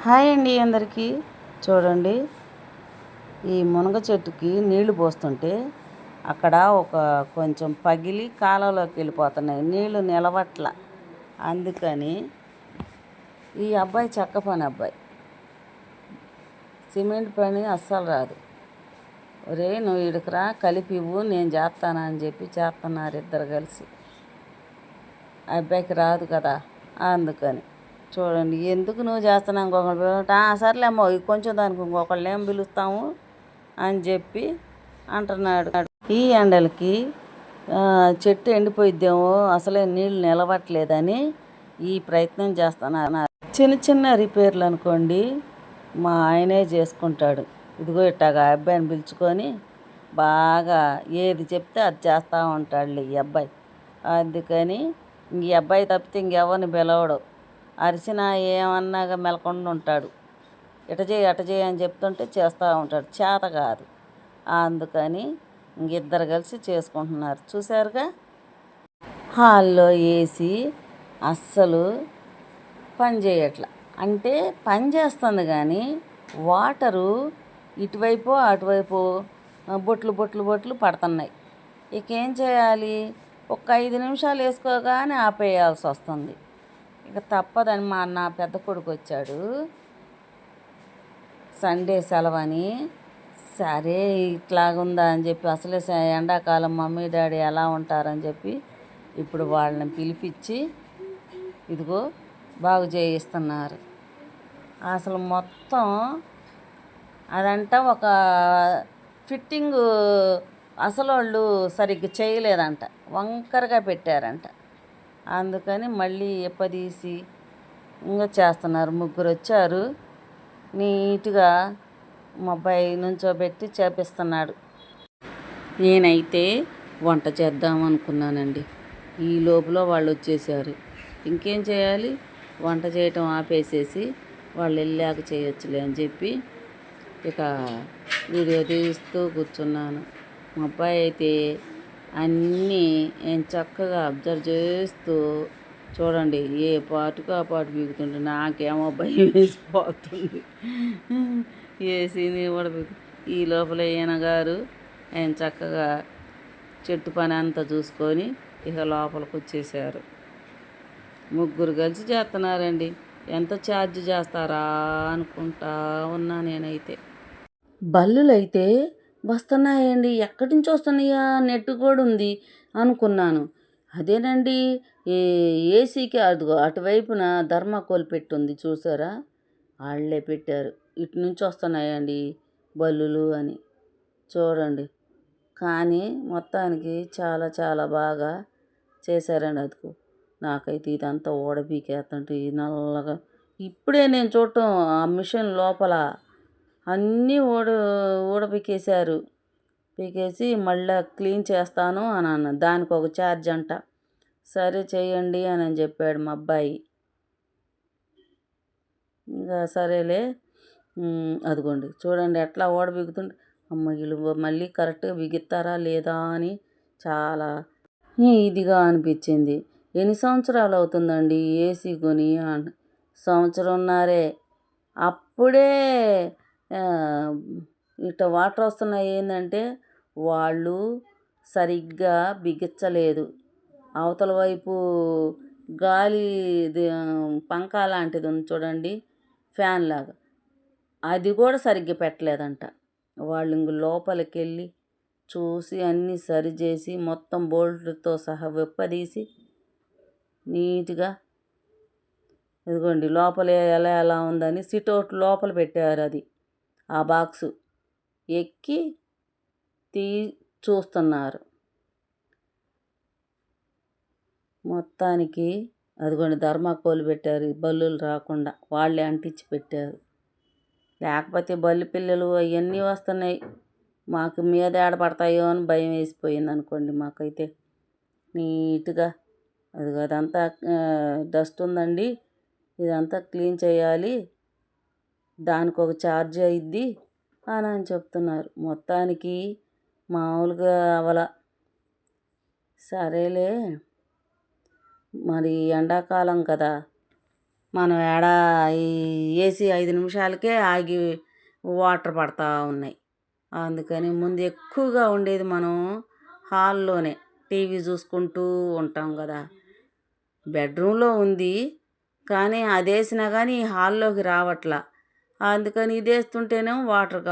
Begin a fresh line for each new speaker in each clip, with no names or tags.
Hi అండి అందరికీ. చూడండి, ఈ మునగ చెట్టుకి నీళ్లు పోస్తుంటే అక్కడ కొంచెం పగిలి కాలువలోకి వెళ్ళిపోతున్నాయి, నీళ్లు నిలవట్ల. అందుకని ఈ అబ్బాయి చెక్క పని అబ్బాయి, సిమెంట్ పని అస్సలు రాదు. ఒరే నువ్వు ఇక్కడికి కలిపి ఇవ్వు, నేను చేస్తానని చెప్పి చేస్తున్నారు ఇద్దరు కలిసి. అబ్బాయికి రాదు కదా, అందుకని చూడండి. ఎందుకు నువ్వు చేస్తున్నావు, ఇంకొకళ్ళు సర్లేమ్మో కొంచెం దానికి ఇంకొకళ్ళు ఏం పిలుస్తాము అని చెప్పి అంటున్నాడు. ఈ ఎండలకి చెట్టు ఎండిపోయిద్దేమో, అసలే నీళ్ళు నిలవట్లేదని ఈ ప్రయత్నం చేస్తున్నారు. చిన్న చిన్న రిపేర్లు అనుకోండి మా ఆయనే చేసుకుంటాడు. ఇదిగో ఇట్టాగా అబ్బాయిని పిలుచుకొని బాగా ఏది చెప్తే అది చేస్తూ ఉంటాడులే ఈ అబ్బాయి. అందుకని ఈ అబ్బాయి తప్పితే ఇంకెవరిని పిలవడు. అరిచినా ఏమన్నాగా మెలకుండా ఉంటాడు. ఇట చేయి అట చేయి అని చెప్తుంటే చేస్తూ ఉంటాడు, చేత కాదు. అందుకని ఇద్దరు కలిసి చేసుకుంటున్నారు. చూశారుగా, హాల్లో ఏసీ అస్సలు పని చేయట్లా. అంటే పని చేస్తుంది కానీ వాటరు ఇటువైపు అటువైపు బొట్లు బొట్లు బొట్లు పడుతున్నాయి. ఇక ఏం చేయాలి, ఒక 5 నిమిషాలు వేసుకోగానే ఆపేయాల్సి వస్తుంది. ఇక తప్పదని నా పెద్ద కొడుకు వచ్చాడు, సండే సెలవని. సరే ఇట్లాగుందా అని చెప్పి, అసలే ఎండాకాలం మమ్మీ డాడీ ఎలా ఉంటారని చెప్పి ఇప్పుడు వాళ్ళని పిలిపించి ఇదిగో బాగు చేయిస్తున్నారు. అసలు మొత్తం అదంట ఒక ఫిట్టింగు అసలు వాళ్ళు సరిగ్గా చేయలేదంట, వంకరగా పెట్టారంట. అందుకని మళ్ళీ ఎప్పదీసి ఇంకా చేస్తున్నారు. 3 వచ్చారు, నీట్గా మా అబ్బాయి నుంచోబెట్టి చేపిస్తున్నాడు. నేనైతే వంట చేద్దాం అనుకున్నానండి, ఈ లోపల వాళ్ళు వచ్చేసారు. ఇంకేం చేయాలి, వంట చేయటం ఆపేసేసి వాళ్ళు వెళ్ళాక చేయొచ్చులే అని చెప్పి ఇక వీడియో తీస్తూ కూర్చున్నాను. మా అబ్బాయి అయితే అన్నీ నేను చక్కగా అబ్జర్వ్ చేస్తూ చూడండి, ఏ పాటుకు ఆ పాటు పీకుతుంటే నాకేమో భయం వేసిపోతుంది. ఏసీని కూడా ఈ లోపల ఈయన గారు ఆయన చక్కగా చెట్టు పని అంతా చూసుకొని ఇక లోపలికి వచ్చేసారు. 3 కలిసి చేస్తున్నారండి. ఎంత ఛార్జ్ చేస్తారా అనుకుంటా ఉన్నా నేనైతే. బల్లులు అయితే వస్తున్నాయండి, ఎక్కడి నుంచి వస్తున్నాయా, నెట్ కూడా ఉంది అనుకున్నాను. అదేనండి, ఏసీకి అటువైపున ధర్మాకోల్ పెట్టుంది చూసారా, వాళ్ళే పెట్టారు. ఇటు నుంచి వస్తున్నాయండి బల్లులు అని చూడండి. కానీ మొత్తానికి చాలా చాలా బాగా చేశారండి. అదుకో నాకైతే ఇదంతా ఓడబీకేస్తుంటే నల్లగా ఇప్పుడే నేను చూడటం, ఆ మిషన్ లోపల అన్నీ ఊడబీకేశారు. పీకేసి మళ్ళీ క్లీన్ చేస్తాను అని అన్న, దానికి ఒక ఛార్జ్ అంట. సరే చేయండి అని చెప్పాడు మా అబ్బాయి. ఇంకా సరేలే, అదిగోండి చూడండి ఎట్లా ఓడబీగుతుంటే, అమ్మ వీళ్ళు మళ్ళీ కరెక్ట్గా బిగిస్తారా లేదా అని చాలా ఇదిగా అనిపించింది. ఎన్ని సంవత్సరాలు అవుతుందండి ఏసీ కొని? 1.5 సంవత్సరంన్నరే. అప్పుడే ఇట్లా వాటర్ వస్తున్నాయి. ఏంటంటే వాళ్ళు సరిగ్గా బిగించలేదు. అవతల వైపు గాలి పంకా లాంటిది ఉంది చూడండి, ఫ్యాన్ లాగా, అది కూడా సరిగ్గా పెట్టలేదంట. వాళ్ళు ఇంక లోపలికి వెళ్ళి చూసి అన్నీ సరిచేసి మొత్తం బోల్ట్లతో సహా విప్పదీసి నీట్గా ఇదిగోండి లోపల ఎలా ఎలా ఉందని సిట్అవుట్ లోపల పెట్టారు. అది ఆ బాక్సు ఎక్కి చూస్తున్నారు. మొత్తానికి అదిగోండి ధర్మాకోల్ పెట్టారు, బల్లులు రాకుండా వాళ్ళే అంటించి పెట్టారు. లేకపోతే బల్లి పిల్లలు అవన్నీ వస్తున్నాయి, మాకు మీద ఏడపడతాయో అని భయం వేసిపోయింది అనుకోండి. మాకైతే నీట్గా అదంతా డస్ట్ ఉందండి, ఇదంతా క్లీన్ చేయాలి, దానికి ఒక ఛార్జ్ అయ్యిద్ది అని చెప్తున్నారు. మొత్తానికి మామూలుగా అవల. సరేలే, మరి ఎండాకాలం కదా, మనం ఏడ ఈ ఏసీ 5 నిమిషాలకే ఆగి వాటర్ పడతా ఉన్నాయి. అందుకని ముందు ఎక్కువగా ఉండేది మనం హాల్లోనే టీవీ చూసుకుంటూ ఉంటాం కదా. బెడ్రూమ్లో ఉంది కానీ అది వేసినా కానీ హాల్లోకి రావట్లా. అందుకని ఇది వేస్తుంటేనేమో వాటర్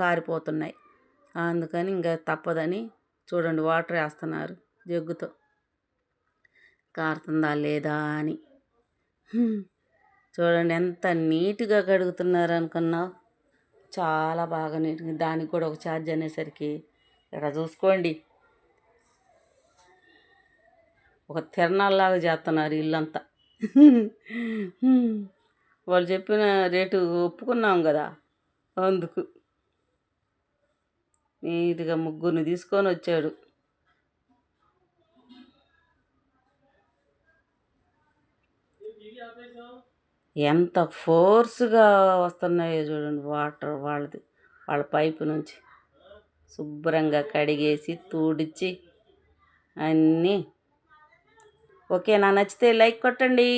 కారిపోతున్నాయి. అందుకని ఇంకా తప్పదని చూడండి వాటర్ వేస్తున్నారు జగ్గుతో, కారుతుందా లేదా అని. చూడండి ఎంత నీట్గా కడుగుతున్నారు అనుకున్నావు. చాలా బాగా నీట్గా. దానికి కూడా ఒక ఛార్జ్ అనేసరికి ఇక్కడ చూసుకోండి ఒక తిరణాల్లాగా చేస్తున్నారు ఇల్లంతా. వాళ్ళు చెప్పిన రేటు ఒప్పుకున్నాం కదా, అందుకు నీట్గా ముగ్గురిని తీసుకొని వచ్చాడు. ఎంత ఫోర్స్గా వస్తున్నాయో చూడండి వాటర్ వాళ్ళ పైపు నుంచి. శుభ్రంగా కడిగేసి తూడిచి అన్నీ. ఓకేనా? నచ్చితే లైక్ కొట్టండి.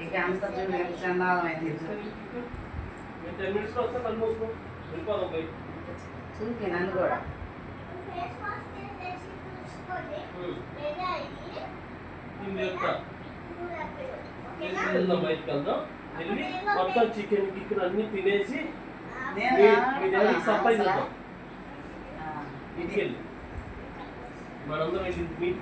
ఇక అంత చండాలమైంది చూపి నన్ను కూడా.
బయటకు వెళ్దాం, వెళ్ళి మొత్తం చికెన్ గికెన్ అన్ని తినేసి సర్ప్రైజ్ ఇద్దాం. ఇంటికి వెళ్ళి మనందరం వెళ్ళి